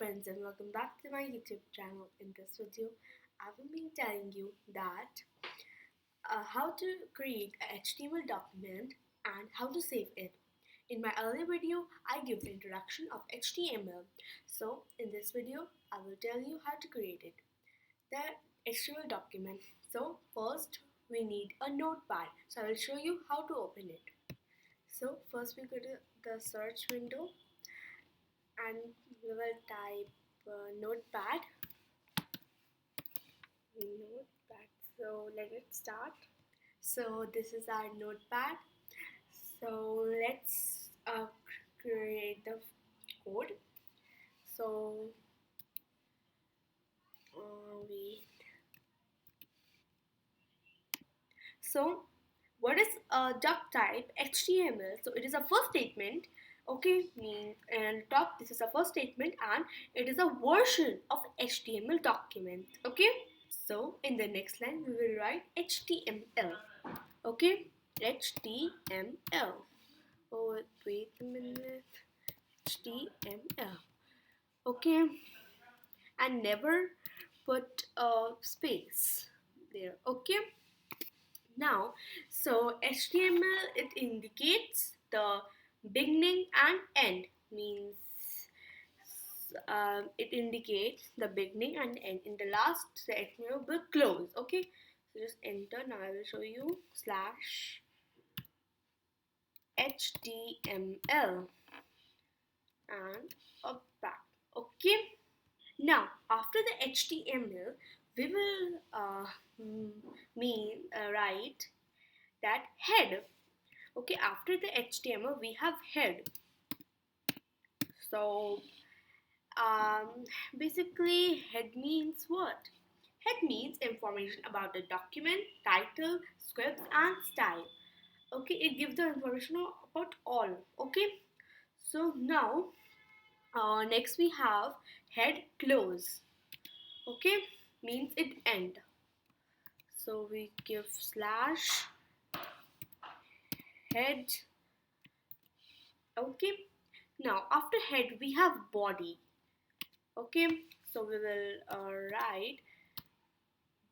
friends, and welcome back to my YouTube channel. In this video, I will be telling you that how to create a HTML document and how to save it. In my earlier video, I give the introduction of HTML. So in this video, I will tell you how to create it. The HTML document. So first we need a notepad. So I will show you how to open it. So first we go to the search window and we will type notepad. So let it start. So this is our notepad. So let's create the code. So wait. So what is a doc type? HTML. So it is a first statement. Okay, means and top this is a first statement and it is a version of HTML document. Okay. So in the next line we will write HTML. Okay, HTML. Oh wait a minute. HTML. Okay, and never put a space there. Okay. Now, so HTML it indicates the beginning and end, means it indicates the beginning and end. In the last, the HTML will close. Okay, so just enter. Now I will show you slash HTML and a back. Okay. Now after the HTML, we will write that head. Okay, after the HTML we have head. So basically head means what? Head means information about the document, title, scripts and style. Okay, it gives the information about all. Okay, so now next we have head close. Okay, means it end. So we give slash head. Okay, now after head we have body. Okay, so we will write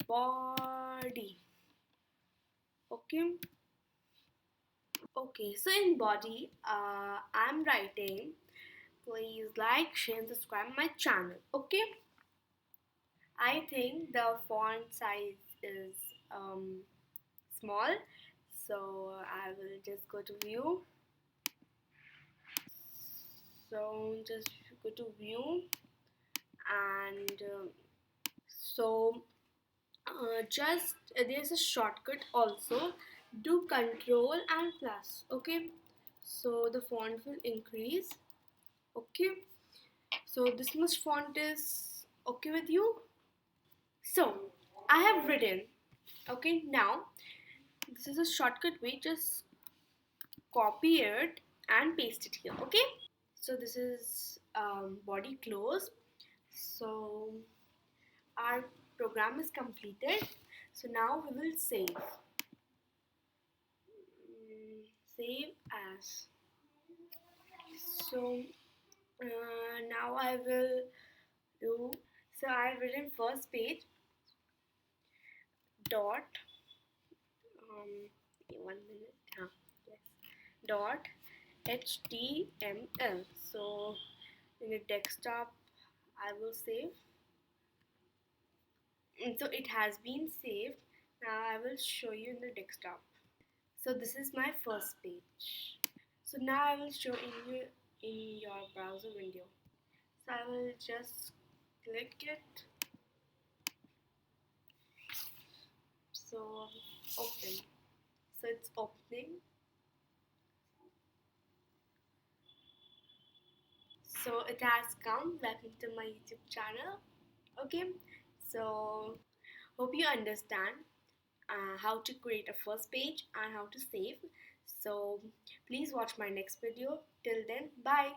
body. Okay. Okay, so in body I'm writing please like, share and subscribe my channel. Okay, I think the font size is small, so I will just go to view. So just go to view and just there's a shortcut also, do control and plus. Okay, so the font will increase. Okay, so this much font is okay with you. So I have written. Okay, now this is a shortcut way, just copy it and paste it here. Okay, so this is body close. So our program is completed. So now we will save. Save as. So now I will do. So I have written first page dot 1 minute. Yes, dot HTML. So in the desktop I will save. And so it has been saved. Now I will show you in the desktop. So this is my first page. So now I will show you in your browser window. So I will just click it. So open. So it's opening. So it has come. Welcome to my YouTube channel. Okay, so hope you understand how to create a first page and how to save. So please watch my next video. Till then, bye.